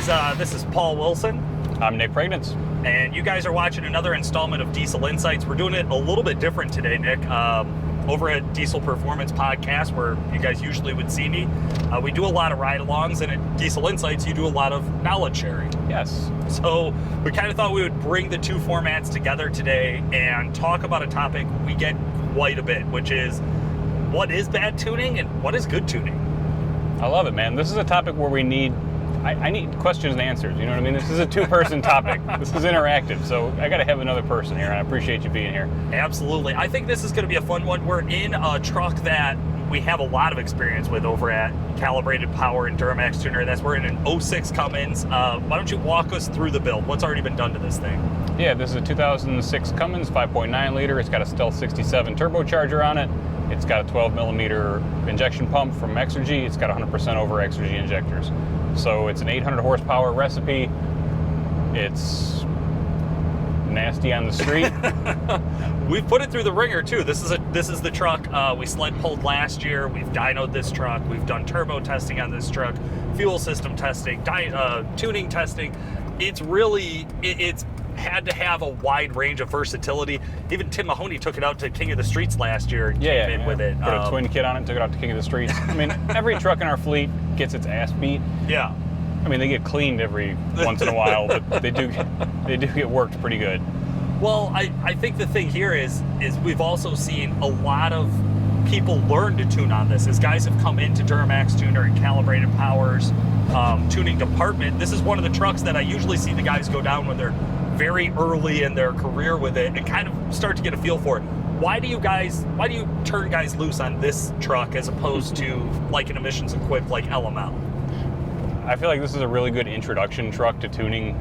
guys, this is Paul Wilson. I'm Nick Priegnitz. And you guys are watching another installment of Diesel Insights. We're doing it a little bit different today, Nick. Over at Diesel Performance Podcast, where you guys usually would see me, we do a lot of ride-alongs, and at Diesel Insights, you do a lot of knowledge sharing. Yes. So we kind of thought we would bring the two formats together today and talk about a topic we get quite a bit, which is what is bad tuning and what is good tuning? I love it, man. This is a topic where we need, I need questions and answers, you know what I mean? This is a two-person topic. This is interactive, so I got to have another person here, and I appreciate you being here. Absolutely. I think this is going to be a fun one. We're in a truck that we have a lot of experience with over at Calibrated Power and Duramaxtuner. That's we're in an 06 Cummins. Why don't you walk us through the build? What's already been done to this thing? Yeah, this is a 2006 Cummins, 5.9 liter. It's got a Stealth 67 turbocharger on it. It's got a 12 millimeter injection pump from Exergy. It's got 100% over Exergy injectors. So it's an 800 horsepower recipe. It's nasty on the street. We've put it through the ringer too. This is the truck we sled pulled last year. We've dynoed this truck. We've done turbo testing on this truck, fuel system testing, tuning testing. It's had to have a wide range of versatility. Even Tim Mahoney took it out to King of the Streets last year and came in with it. Put a twin kit on it and took it out to King of the Streets. I mean, every truck in our fleet gets its ass beat. Yeah. I mean, they get cleaned every once in a while, but they do get worked pretty good. Well, I think the thing here is we've also seen a lot of people learn to tune on this. As guys have come into Duramaxtuner and Calibrated Power's tuning department, this is one of the trucks that I usually see the guys go down when they're very early in their career with it and kind of start to get a feel for it. Why do you turn guys loose on this truck as opposed to like an emissions equipped like LML? I feel like this is a really good introduction truck to tuning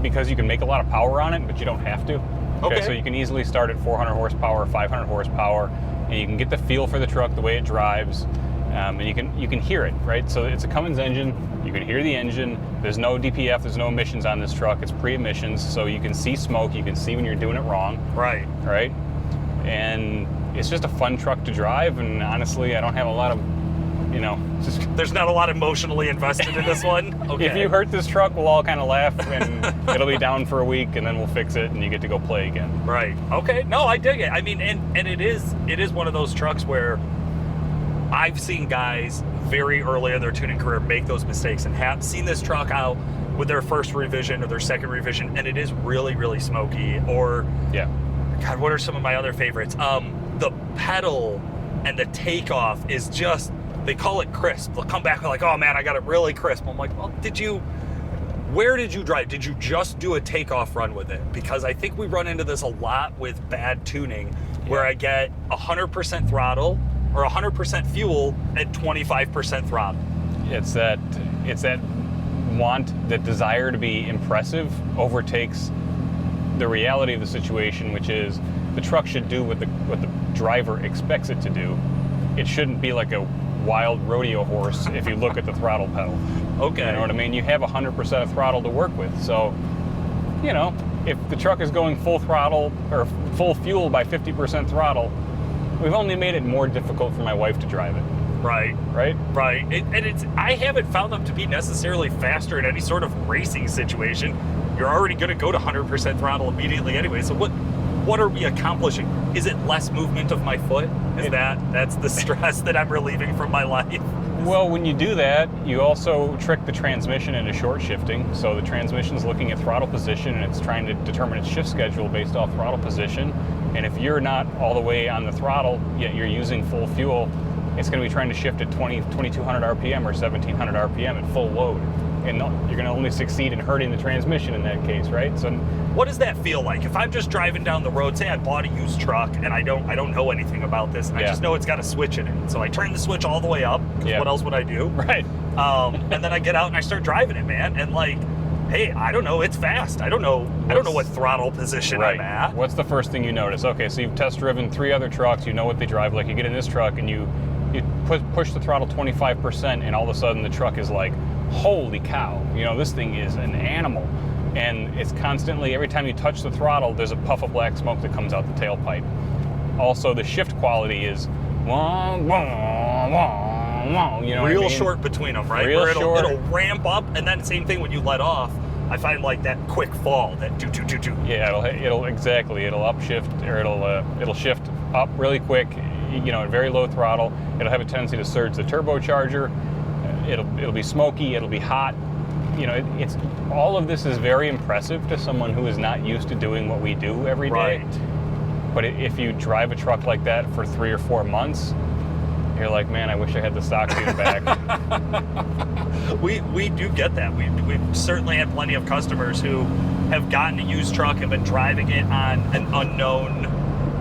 because you can make a lot of power on it, but you don't have to. Okay. So you can easily start at 400 horsepower, 500 horsepower, and you can get the feel for the truck, the way it drives, and you can hear it, right? So it's a Cummins engine. You can hear the engine. There's no DPF. There's no emissions on this truck. It's pre-emissions, so you can see smoke. You can see when you're doing it wrong. Right. Right. And it's just a fun truck to drive. And honestly, I don't have a lot of, there's not a lot emotionally invested in this one. Okay. If you hurt this truck, we'll all kind of laugh, and it'll be down for a week, and then we'll fix it, and you get to go play again. Right. Okay. No, I dig it. I mean, and it is one of those trucks where I've seen guys very early in their tuning career make those mistakes and have seen this truck out with their first revision or their second revision, and it is really, really smoky. Or, yeah. God, what are some of my other favorites? The pedal and the takeoff is just, they call it crisp. They'll come back like, oh man, I got it really crisp. I'm like, well, where did you drive? Did you just do a takeoff run with it? Because I think we run into this a lot with bad tuning where I get 100% throttle or 100% fuel at 25% throttle. It's that want, that desire to be impressive overtakes the reality of the situation, which is the truck should do what the driver expects it to do. It shouldn't be like a wild rodeo horse if you look at the throttle pedal. Okay. You know what I mean? You have 100% of throttle to work with. So, if the truck is going full throttle or full fuel by 50% throttle, we've only made it more difficult for my wife to drive it. Right. Right? Right. I haven't found them to be necessarily faster in any sort of racing situation. You're already going to go to 100% throttle immediately anyway. So what are we accomplishing? Is it less movement of my foot? That's the stress that I'm relieving from my life? Well, when you do that, you also trick the transmission into short shifting. So the transmission's looking at throttle position, and it's trying to determine its shift schedule based off throttle position. And if you're not all the way on the throttle, yet you're using full fuel, it's going to be trying to shift at 2200 RPM or 1700 RPM at full load. And you're going to only succeed in hurting the transmission in that case, right? So, what does that feel like? If I'm just driving down the road, say I bought a used truck and I don't know anything about this, and I just know it's got a switch in it. So I turn the switch all the way up, because what else would I do? Right. And then I get out and I start driving it, man. And like, hey, I don't know, it's fast. I don't know what throttle position I'm at. What's the first thing you notice? Okay, so you've test driven 3 other trucks, you know what they drive like. You get in this truck and you push the throttle 25%, and all of a sudden the truck is like, holy cow, this thing is an animal. And it's constantly, every time you touch the throttle, there's a puff of black smoke that comes out the tailpipe. Also, the shift quality is wah, wah, wah, you know, real what I mean? short between them, right? Real Where short. it'll ramp up, and then same thing when you let off. I find like that quick fall, that do. Yeah, it'll upshift, or it'll shift up really quick, you know, at very low throttle. It'll have a tendency to surge the turbocharger. It'll be smoky. It'll be hot. You know, it's all of this is very impressive to someone who is not used to doing what we do every day. Right. But if you drive a truck like that for 3 or 4 months, you're like, man, I wish I had the stock tune back. We do get that. We've certainly had plenty of customers who have gotten a used truck and been driving it on an unknown,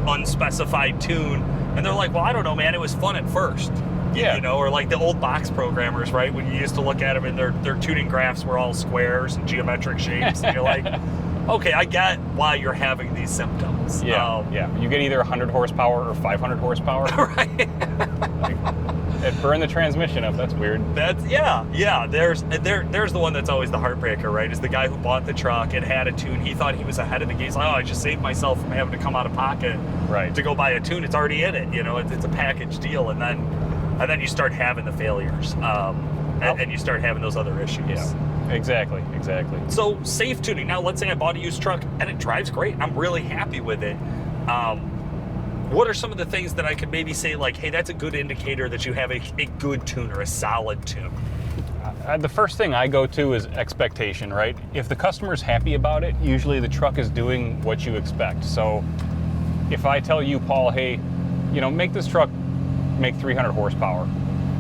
unspecified tune, and they're like, well, I don't know, man, it was fun at first. Yeah. You know, or like the old box programmers, right? When you used to look at them and their tuning graphs were all squares and geometric shapes, and you're like, okay, I get why you're having these symptoms. Yeah, You get either 100 horsepower or 500 horsepower. Right. It burned the transmission up. That's weird. There's the one that's always the heartbreaker, right? Is the guy who bought the truck and had a tune. He thought he was ahead of the game. He's like, oh, I just saved myself from having to come out of pocket to go buy a tune. It's already in it. You know, it's a package deal, and then you start having the failures, and you start having those other issues. Yeah, exactly. So safe tuning. Now, let's say I bought a used truck and it drives great. I'm really happy with it. What are some of the things that I could maybe say, like, hey, that's a good indicator that you have a good tune or a solid tune? The first thing I go to is expectation, right? If the customer's happy about it, usually the truck is doing what you expect. So if I tell you, Paul, hey, you know, make this truck make 300 horsepower,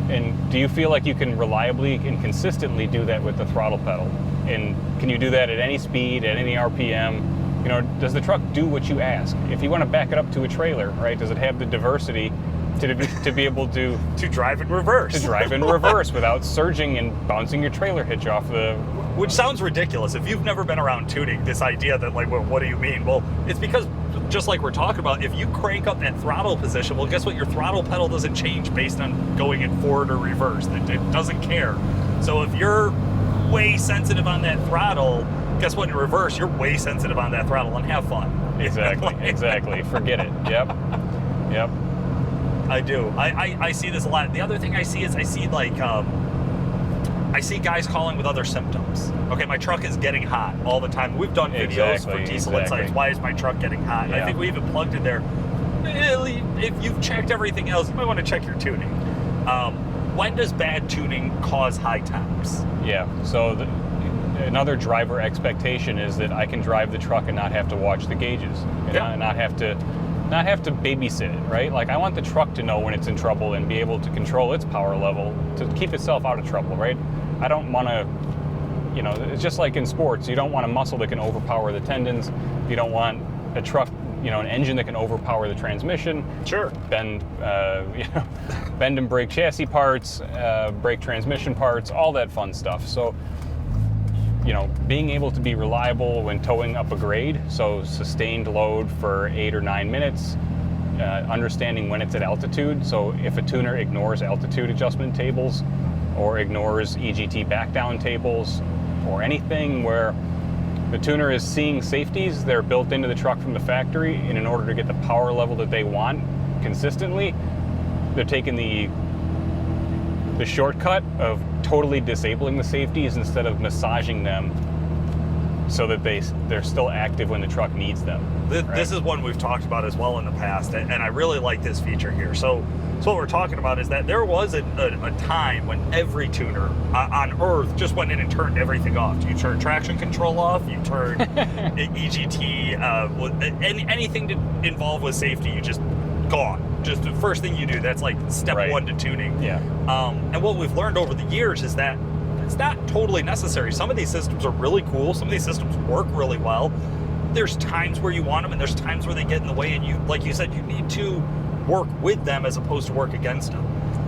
and do you feel like you can reliably and consistently do that with the throttle pedal? And can you do that at any speed, at any RPM? You know, does the truck do what you ask? If you want to back it up to a trailer, right, does it have the diversity to be able to drive in reverse? To drive in reverse without surging and bouncing your trailer hitch off the... Which sounds ridiculous. If you've never been around tuning, this idea that, like, well, what do you mean? Well, it's because, just like we're talking about, if you crank up that throttle position, well, guess what? Your throttle pedal doesn't change based on going in forward or reverse. It doesn't care. So if you're way sensitive on that throttle, guess what? In reverse, you're way sensitive on that throttle, and have fun. Exactly. Forget it. Yep. I do. I see this a lot. The other thing I see is I see guys calling with other symptoms. Okay, my truck is getting hot all the time. We've done videos for diesel insights. Why is my truck getting hot? Yeah. I think we even plugged in there. If you've checked everything else, you might want to check your tuning. When does bad tuning cause high temps? Yeah. So another driver expectation is that I can drive the truck and not have to watch the gauges, and not have to babysit it, right? Like, I want the truck to know when it's in trouble and be able to control its power level to keep itself out of trouble, right? I don't want to, you know, it's just like in sports. You don't want a muscle that can overpower the tendons. You don't want a truck, you know, an engine that can overpower the transmission. Sure. Bend and break chassis parts, break transmission parts, all that fun stuff. So, you know, being able to be reliable when towing up a grade, so sustained load for 8 or 9 minutes, understanding when it's at altitude. So if a tuner ignores altitude adjustment tables or ignores EGT back down tables or anything where the tuner is seeing safeties that are built into the truck from the factory, and in order to get the power level that they want consistently, they're taking the shortcut of totally disabling the safeties instead of massaging them so that they're still active when the truck needs them. This is one we've talked about as well in the past, and I really like this feature here. So what we're talking about is that there was a time when every tuner on Earth just went in and turned everything off. You turn traction control off, you turn EGT, anything involved with safety, you just gone. Just the first thing you do. That's like step one to tuning. Yeah. And what we've learned over the years is that it's not totally necessary. Some of these systems are really cool. Some of these systems work really well. There's times where you want them, and there's times where they get in the way, and you, like you said, you need to work with them as opposed to work against them.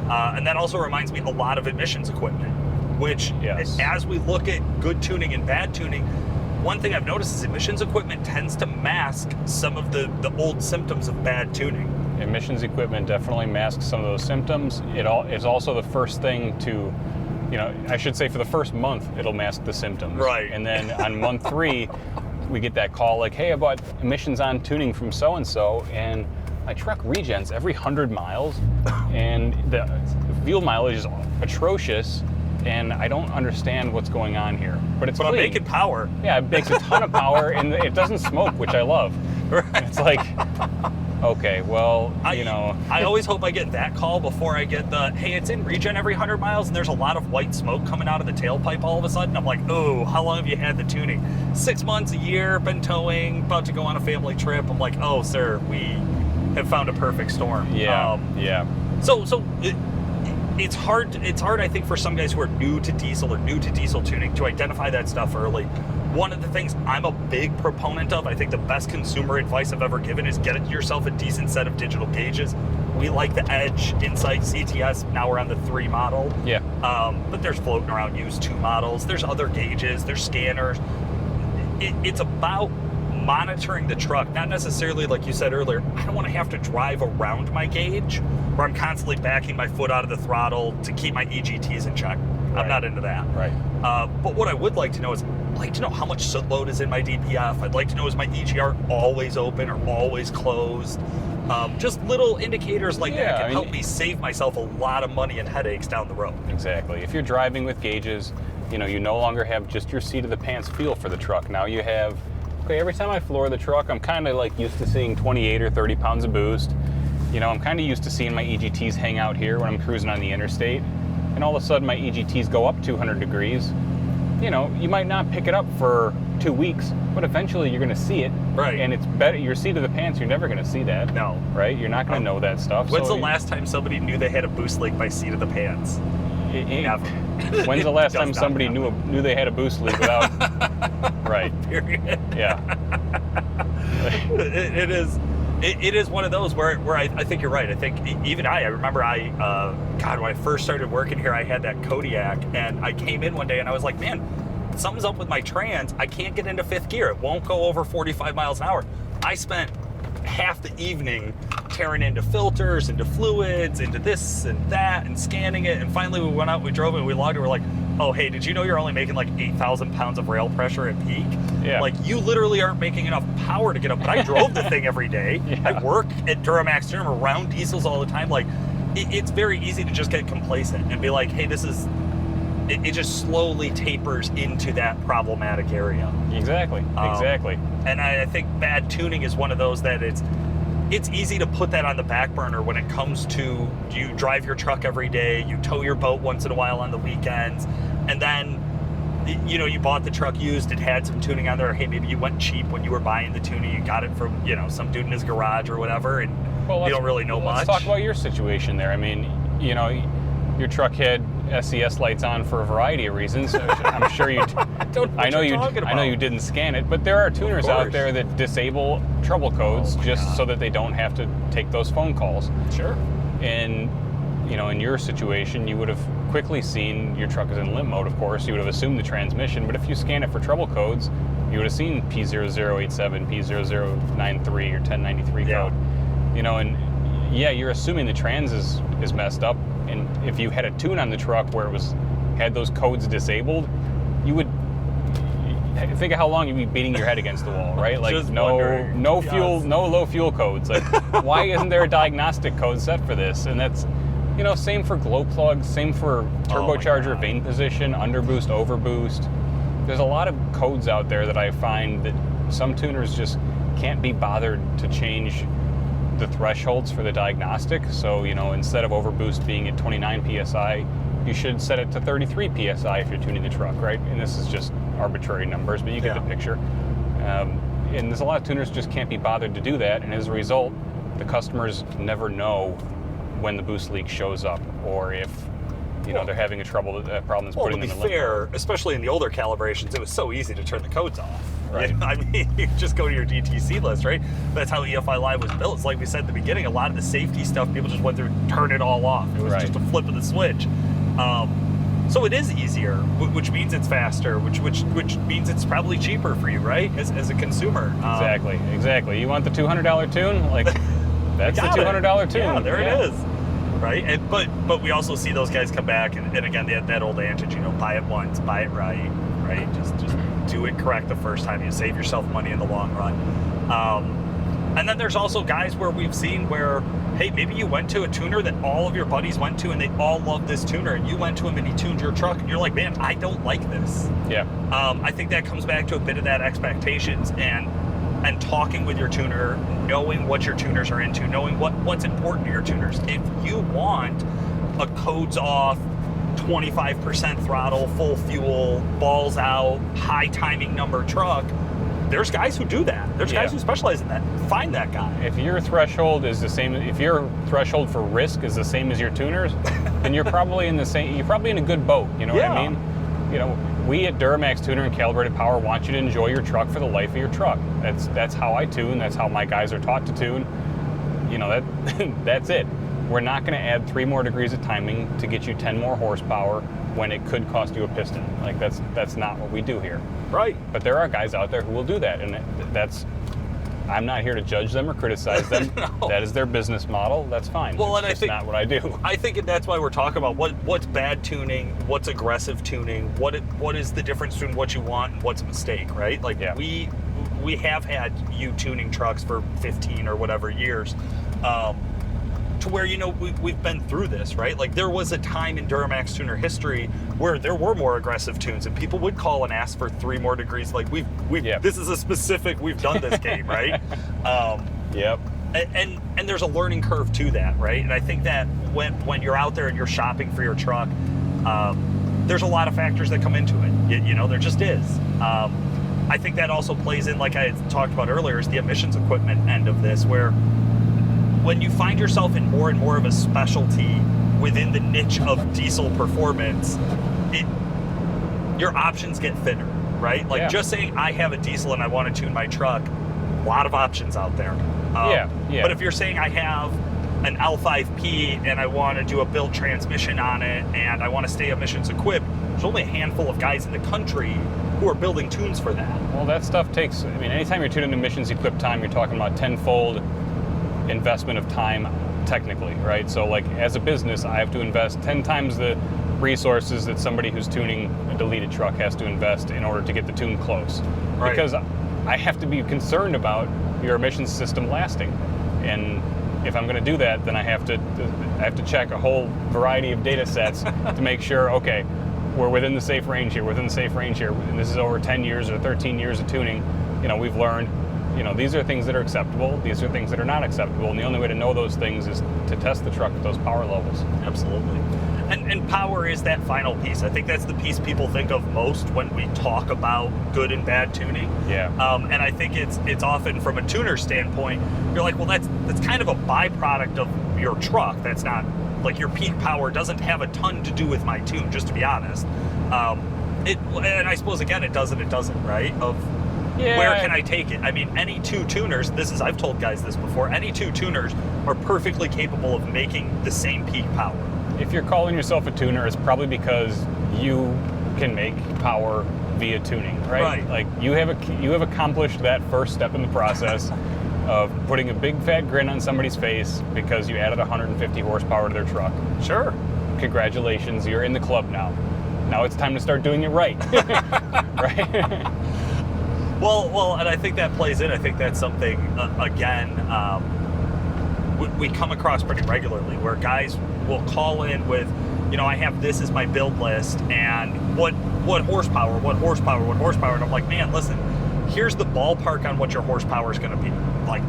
And that also reminds me a lot of emissions equipment, which as we look at good tuning and bad tuning, one thing I've noticed is emissions equipment tends to mask some of the old symptoms of bad tuning. Emissions equipment definitely masks some of those symptoms. It's also the first thing to, you know, I should say for the first month, it'll mask the symptoms. Right. And then on month 3, we get that call like, hey, I bought emissions on tuning from so-and-so, and my truck regens every 100 miles. and the fuel mileage is atrocious, and I don't understand what's going on here. But it's But I'm clean. making power. Yeah, it makes a ton of power, and it doesn't smoke, which I love. Right. It's like, okay, well, you know. I always hope I get that call before I get the, hey, it's in regen every 100 miles and there's a lot of white smoke coming out of the tailpipe all of a sudden. I'm like, oh, how long have you had the tuning? 6 months, a year, been towing, about to go on a family trip. I'm like, oh, sir, we have found a perfect storm. Yeah, So it's hard, I think, for some guys who are new to diesel or new to diesel tuning to identify that stuff early. One of the things I'm a big proponent of, I think the best consumer advice I've ever given is get yourself a decent set of digital gauges. We like the Edge Insight CTS. Now we're on the 3 model. Yeah. But there's floating around used 2 models. There's other gauges. There's scanners. It's about monitoring the truck, not necessarily, like you said earlier, I don't want to have to drive around my gauge where I'm constantly backing my foot out of the throttle to keep my EGTs in check. Right. I'm not into that. Right. But what I would like to know is, I'd like to know how much soot load is in my DPF. I'd like to know, is my EGR always open or always closed? Just little indicators like that can help me save myself a lot of money and headaches down the road. Exactly. If you're driving with gauges, you no longer have just your seat of the pants feel for the truck. Now you have, okay, every time I floor the truck, I'm kind of like used to seeing 28 or 30 pounds of boost. I'm kind of used to seeing my EGTs hang out here when I'm cruising on the interstate. And all of a sudden my EGTs go up 200 degrees. You might not pick it up for 2 weeks, but eventually you're going to see it. Right. And it's better, your seat of the pants, you're never going to see that. No. Right? You're not going to know that stuff. When's the last time somebody knew they had a boost leak by seat of the pants? Never. When's the last time somebody knew they had a boost leak without? Right. Period. Yeah. It is one of those where I think you're right. I think even I remember when I first started working here, I had that Kodiak, and I came in one day and I was like, man, something's up with my trans. I can't get into 5th gear. It won't go over 45 miles an hour. I spent half the evening tearing into filters, into fluids, into this and that, and scanning it. And finally we went out, we drove it, we logged it. We're like, oh, hey, did you know you're only making like 8,000 pounds of rail pressure at peak? Yeah. Like, you literally aren't making enough power to get up. But I drove the thing every day. Yeah. I work at Duramaxtuner, I'm around diesels all the time. Like, it's very easy to just get complacent and be like, hey, it just slowly tapers into that problematic area. Exactly. And I think bad tuning is one of those that it's easy to put that on the back burner when it comes to, you drive your truck every day, you tow your boat once in a while on the weekends, and then you bought the truck used, it had some tuning on there, or hey, maybe you went cheap when you were buying the tuning, you got it from some dude in his garage or whatever, and you don't really know much. Let's talk about your situation there. I mean, your truck had SES lights on for a variety of reasons. I'm sure you. I know you didn't scan it, but there are tuners out there that disable trouble codes so that they don't have to take those phone calls. Sure. And in your situation, you would have quickly seen your truck is in limp mode. Of course, you would have assumed the transmission. But if you scan it for trouble codes, you would have seen P0087, P0093, or 1093 code. And you're assuming the trans is messed up. And if you had a tune on the truck where it had those codes disabled, you would think of how long you'd be beating your head against the wall, right? Like no fuel, no low fuel codes. Like, why isn't there a diagnostic code set for this? And that's, same for glow plugs, same for turbocharger vane position, underboost, overboost. There's a lot of codes out there that I find that some tuners just can't be bothered to change the thresholds for the diagnostic. So, instead of overboost being at 29 PSI, you should set it to 33 PSI if you're tuning the truck, right? And this is just arbitrary numbers, but you get the picture. And there's a lot of tuners just can't be bothered to do that, and as a result, the customers never know when the boost leak shows up, or if they're having a problem that's putting them in limp. To be fair, especially in the older calibrations, it was so easy to turn the codes off. Right. I mean, you just go to your DTC list, right? That's how EFI Live was built. It's like we said at the beginning, a lot of the safety stuff, people just went through, turn it all off. It was just a flip of the switch. So it is easier, which means it's faster, which means it's probably cheaper for you, right? As a consumer. Exactly. You want the $200 tune? Like, that's the $200 tune. Yeah, there it is. Right? And, but we also see those guys come back, and again, that old adage, buy it once, buy it right? Just do it correct the first time. You save yourself money in the long run. And then there's also guys where we've seen where, hey, maybe you went to a tuner that all of your buddies went to and they all love this tuner, and you went to him and he tuned your truck and you're like, man, I don't like this. Yeah. I think that comes back to a bit of that expectations and talking with your tuner, knowing what your tuners are into, knowing what's important to your tuners. If you want a codes off, 25% throttle, full fuel, balls out, high timing number truck, there's guys who do that. There's guys who specialize in that. Find that guy. If your threshold is the same, if your threshold for risk is the same as your tuners, then you're probably in a good boat. You know what I mean? You know, we at Duramaxtuner and Calibrated Power want you to enjoy your truck for the life of your truck. That's how I tune. That's how my guys are taught to tune. You know, that's it. We're not going to add 3 more degrees of timing to get you 10 more horsepower when it could cost you a piston. Like that's not what we do here. Right. But there are guys out there who will do that, and I'm not here to judge them or criticize them. No. That is their business model. That's fine. Well, it's not what I do. I think that's why we're talking about what's bad tuning, what's aggressive tuning, what is the difference between what you want and what's a mistake, right? Like we have had you tuning trucks for 15 or whatever years. To where, you know, we've been through this, right? Like there was a time in Duramaxtuner history where there were more aggressive tunes and people would call and ask for 3 more degrees. Like this is a specific, we've done this game, right? Yep. And there's a learning curve to that, right? And I think that when you're out there and you're shopping for your truck, there's a lot of factors that come into it. You know, there just is. I think that also plays in, like I talked about earlier, is the emissions equipment end of this, where when you find yourself in more and more of a specialty within the niche of diesel performance, your options get thinner, right? Like just saying I have a diesel and I want to tune my truck, a lot of options out there. But if you're saying I have an L5P and I want to do a built transmission on it and I want to stay emissions equipped, there's only a handful of guys in the country who are building tunes for that. Well, that stuff takes, I mean, anytime you're tuning emissions equipped time, you're talking about tenfold investment of time technically, right? So like as a business, I have to invest 10 times the resources that somebody who's tuning a deleted truck has to invest in order to get the tune close. Right. Because I have to be concerned about your emissions system lasting. And if I'm going to do that, then I have to check a whole variety of data sets to make sure, okay, we're within the safe range here, and this is over 10 years or 13 years of tuning. You know, we've learned, you know, these are things that are acceptable, these are things that are not acceptable, and the only way to know those things is to test the truck at those power levels. Absolutely. And power is that final piece. I think that's the piece people think of most when we talk about good and bad tuning. Yeah. And I think it's often from a tuner standpoint, you're like, well, that's kind of a byproduct of your truck. That's not, like, your peak power doesn't have a ton to do with my tune, just to be honest. And I suppose, again, it does and it doesn't, right? Where can I take it? I mean, any 2 tuners, I've told guys this before, any 2 tuners are perfectly capable of making the same peak power. If you're calling yourself a tuner, it's probably because you can make power via tuning, right? Like you have accomplished that first step in the process of putting a big fat grin on somebody's face because you added 150 horsepower to their truck. Sure. Congratulations, you're in the club now. Now it's time to start doing it right. Right? Well, and I think that plays in. I think that's something, again, we come across pretty regularly where guys will call in with, you know, I have this as my build list, and what horsepower, and I'm like, man, listen, here's the ballpark on what your horsepower is going to be. Like,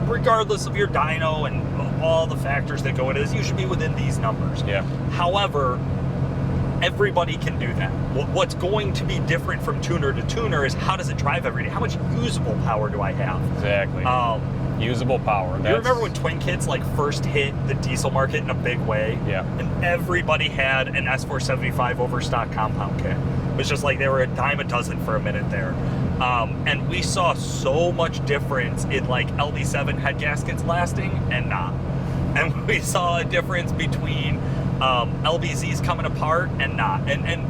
regardless of your dyno and all the factors that go into this, you should be within these numbers. Yeah. However, everybody can do that. What's going to be different from tuner to tuner is how does it drive every day? How much usable power do I have? Exactly. Usable power. You remember when Twin Kits first hit the diesel market in a big way? Yeah. And everybody had an S475 overstock compound kit. It was just like they were a dime a dozen for a minute there. And we saw so much difference in LB7 head gaskets lasting and not. And we saw a difference between LBZs coming apart and not. And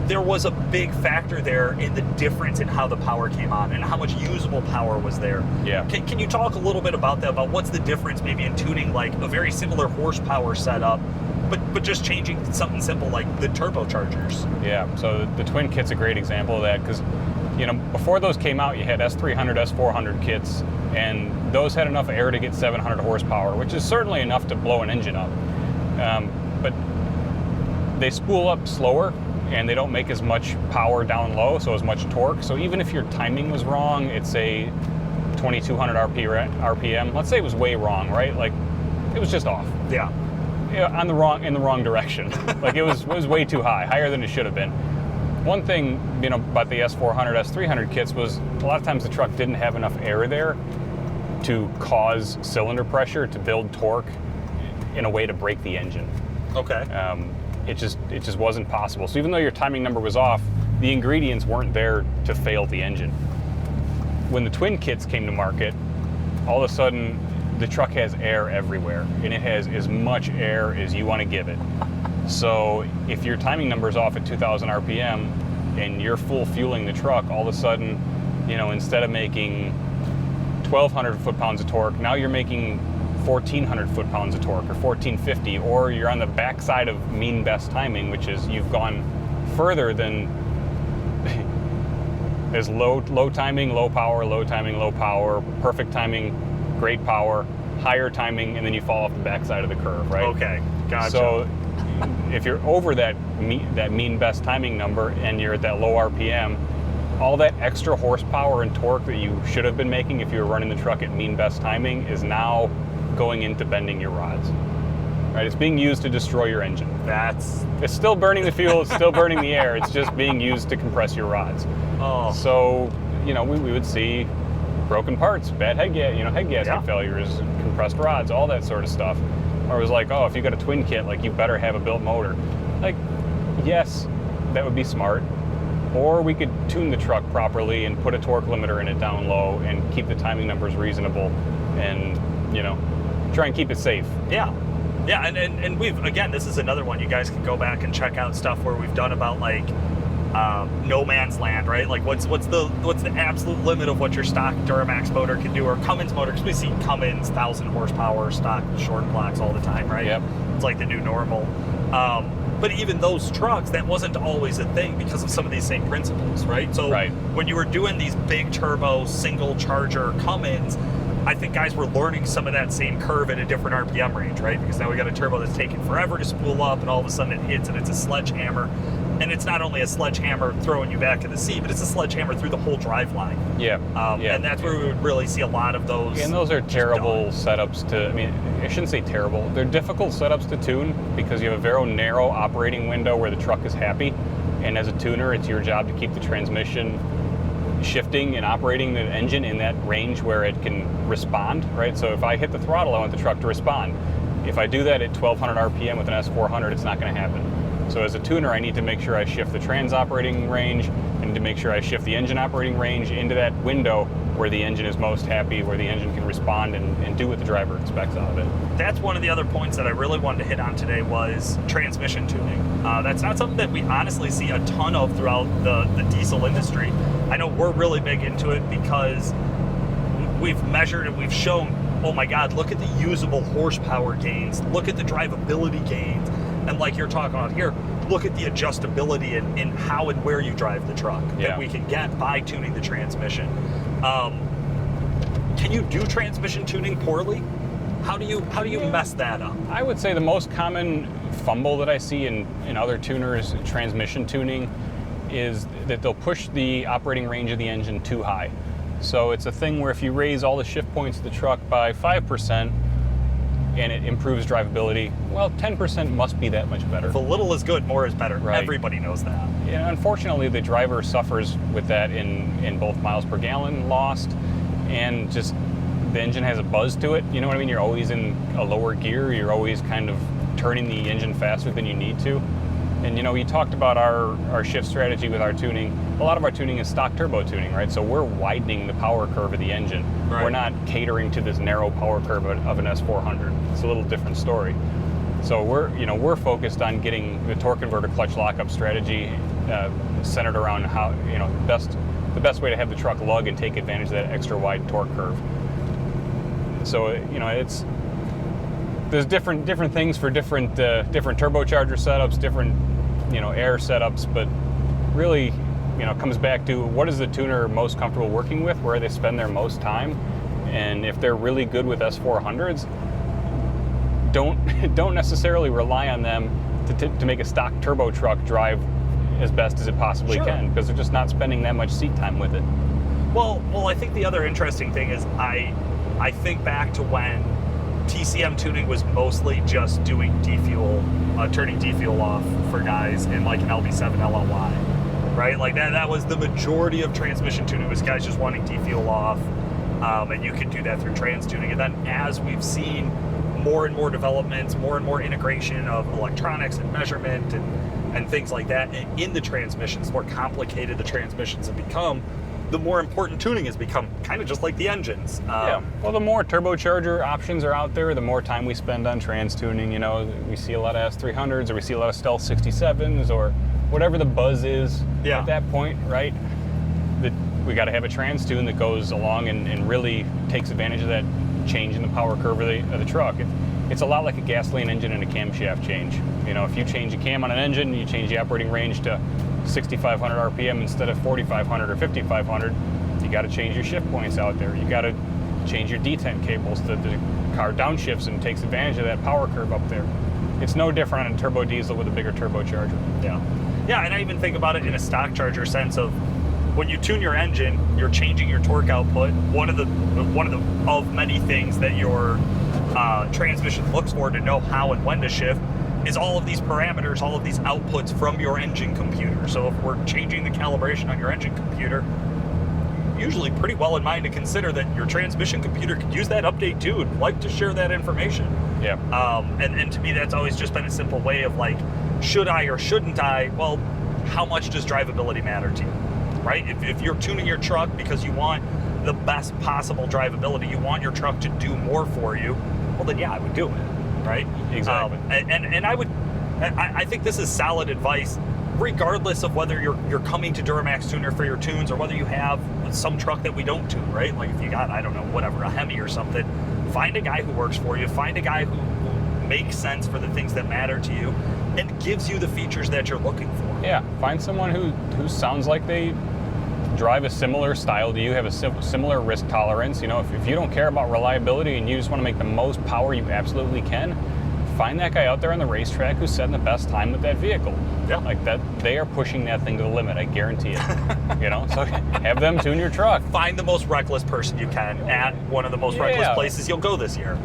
there was a big factor there in the difference in how the power came on and how much usable power was there. Yeah. Can you talk a little bit about that, about what's the difference maybe in tuning a very similar horsepower setup, but just changing something simple like the turbochargers? Yeah, so the Twin Kit's a great example of that because before those came out, you had S300, S400 kits, and those had enough air to get 700 horsepower, which is certainly enough to blow an engine up. But they spool up slower, and they don't make as much power down low, so as much torque. So even if your timing was wrong, it's a 2200 RPM. Let's say it was way wrong, right? Like, it was just off. Yeah. In the wrong direction. Like, it was way too high, higher than it should have been. One thing, about the S400, S300 kits was a lot of times the truck didn't have enough air there to cause cylinder pressure to build torque in a way to break the engine. Okay. It just wasn't possible. So even though your timing number was off, the ingredients weren't there to fail the engine. When the twin kits came to market, all of a sudden the truck has air everywhere, and it has as much air as you want to give it. So if your timing number is off at 2,000 RPM and you're full fueling the truck, all of a sudden, instead of making 1,200 foot-pounds of torque, now you're making 1,400 foot-pounds of torque, or 1,450, or you're on the backside of mean best timing, which is you've gone further than there's low timing, low power, low timing, low power, perfect timing, great power, higher timing, and then you fall off the backside of the curve, right? Okay, gotcha. So if you're over that mean best timing number and you're at that low RPM, all that extra horsepower and torque that you should have been making if you were running the truck at mean best timing is now going into bending your rods. Right? It's being used to destroy your engine. It's still burning the fuel, it's still burning the air, it's just being used to compress your rods. Oh. So, we would see broken parts, bad head gasket failures, compressed rods, all that sort of stuff. Or it was like, if you got a twin kit, like, you better have a built motor. Like, yes, that would be smart. Or we could tune the truck properly and put a torque limiter in it down low and keep the timing numbers reasonable and, try and keep it safe. Yeah. Yeah, and we've, again, this is another one. You guys can go back and check out stuff where we've done about, like, no man's land, right? Like, what's the absolute limit of what your stock Duramax motor can do, or Cummins motor, because we see Cummins 1,000 horsepower stock short blocks all the time, right? Yep. It's like the new normal. But even those trucks, that wasn't always a thing because of some of these same principles, right? So when you were doing these big turbo single charger Cummins, I think guys were learning some of that same curve at a different RPM range, right? Because now we got a turbo that's taking forever to spool up, and all of a sudden it hits and it's a sledgehammer. And it's not only a sledgehammer throwing you back to the sea, but it's a sledgehammer through the whole drive line. Yeah. And that's where we would really see a lot of those. And those are terrible setups to, I shouldn't say terrible. They're difficult setups to tune because you have a very narrow operating window where the truck is happy. And as a tuner, it's your job to keep the transmission shifting and operating the engine in that range where it can respond, right? So if I hit the throttle, I want the truck to respond. If I do that at 1,200 RPM with an S400, it's not going to happen. So as a tuner, I need to make sure I shift the trans operating range and to make sure I shift the engine operating range into that window where the engine is most happy, where the engine can respond and do what the driver expects out of it. That's one of the other points that I really wanted to hit on today was transmission tuning. That's not something that we honestly see a ton of throughout the diesel industry. I know we're really big into it because we've measured and we've shown, oh my God, look at the usable horsepower gains, look at the drivability gains, and like you're talking about here, look at the adjustability in how and where you drive the truck that we can get by tuning the transmission. Can you do transmission tuning poorly? How do you mess that up? I would say the most common fumble that I see in other tuners transmission tuning is that they'll push the operating range of the engine too high. So it's a thing where if you raise all the shift points of the truck by 5% and it improves drivability, well, 10% must be that much better. If a little is good, more is better. Right. Everybody knows that. And unfortunately, the driver suffers with that in both miles per gallon lost and just the engine has a buzz to it. You know what I mean? You're always in a lower gear. You're always kind of turning the engine faster than you need to. And you talked about our shift strategy with our tuning. A lot of our tuning is stock turbo tuning, right? So we're widening the power curve of the engine. Right. We're not catering to this narrow power curve of an S400. It's a little different story. So we're focused on getting the torque converter clutch lockup strategy centered around how the best way to have the truck lug and take advantage of that extra wide torque curve. So there's different things for different turbocharger setups, different air setups, but really it comes back to what is the tuner most comfortable working with, where they spend their most time, and if they're really good with S400s, don't necessarily rely on them to make a stock turbo truck drive as best as it possibly can, because they're just not spending that much seat time with it. Well, I think the other interesting thing is I think back to when TCM tuning was mostly just doing defuel, turning defuel off for guys in like an LB7 LLY, right? Like that was the majority of transmission tuning, was guys just wanting defuel off, and you could do that through trans tuning. And then as we've seen more and more developments, more and more integration of electronics and measurement and things like that in the transmissions, the more complicated the transmissions have become, the more important tuning has become, kind of just like the engines. Yeah. Well, the more turbocharger options are out there, the more time we spend on trans tuning. We see a lot of S300s, or we see a lot of Stealth 67s, or whatever the buzz is at that point, right? We got to have a trans tune that goes along and really takes advantage of that change in the power curve of the truck. It's a lot like a gasoline engine and a camshaft change. If you change a cam on an engine, you change the operating range to 6,500 RPM instead of 4,500 or 5,500, you got to change your shift points out there. You got to change your detent cables. The car downshifts and takes advantage of that power curve up there. It's no different on a turbo diesel with a bigger turbocharger. Yeah, and I even think about it in a stock charger sense of when you tune your engine, you're changing your torque output. One of many things that your transmission looks for to know how and when to shift is all of these parameters, all of these outputs from your engine computer. So if we're changing the calibration on your engine computer, usually pretty well in mind to consider that your transmission computer could use that update too and like to share that information. Yeah. And to me, that's always just been a simple way of like, should I or shouldn't I? Well, how much does drivability matter to you, right? If you're tuning your truck because you want the best possible drivability, you want your truck to do more for you, well then yeah, I would do it. Right? Exactly. And I think this is solid advice, regardless of whether you're coming to Duramaxtuner for your tunes or whether you have some truck that we don't tune, right? Like if you got, I don't know, whatever, a Hemi or something, find a guy who works for you, find a guy who makes sense for the things that matter to you and gives you the features that you're looking for. Yeah, find someone who sounds like they drive a similar style to you, have a similar risk tolerance. If you don't care about reliability and you just want to make the most power you absolutely can, find that guy out there on the racetrack who's setting the best time with that vehicle. Yeah. Like that, they are pushing that thing to the limit, I guarantee it. So have them tune your truck. Find the most reckless person you can at one of the most reckless places you'll go this year.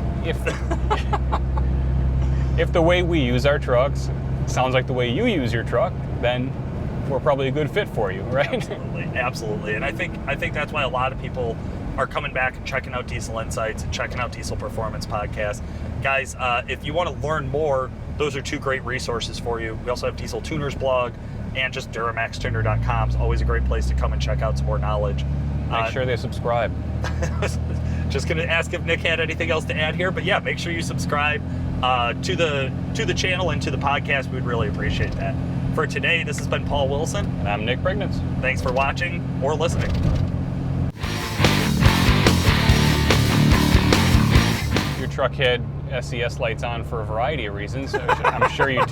If the way we use our trucks sounds like the way you use your truck, then we're probably a good fit for you, right? Absolutely. And I think that's why a lot of people are coming back and checking out Diesel Insights and checking out Diesel Performance Podcast. Guys, if you want to learn more, those are two great resources for you. We also have Diesel Tuners blog, and just Duramaxtuner.com is always a great place to come and check out some more knowledge. Make sure they subscribe. Just going to ask if Nick had anything else to add here, but yeah, make sure you subscribe to the channel and to the podcast. We'd really appreciate that. For today, this has been Paul Wilson. And I'm Nick Priegnitz. Thanks for watching or listening. Your truck had SES lights on for a variety of reasons. I'm sure you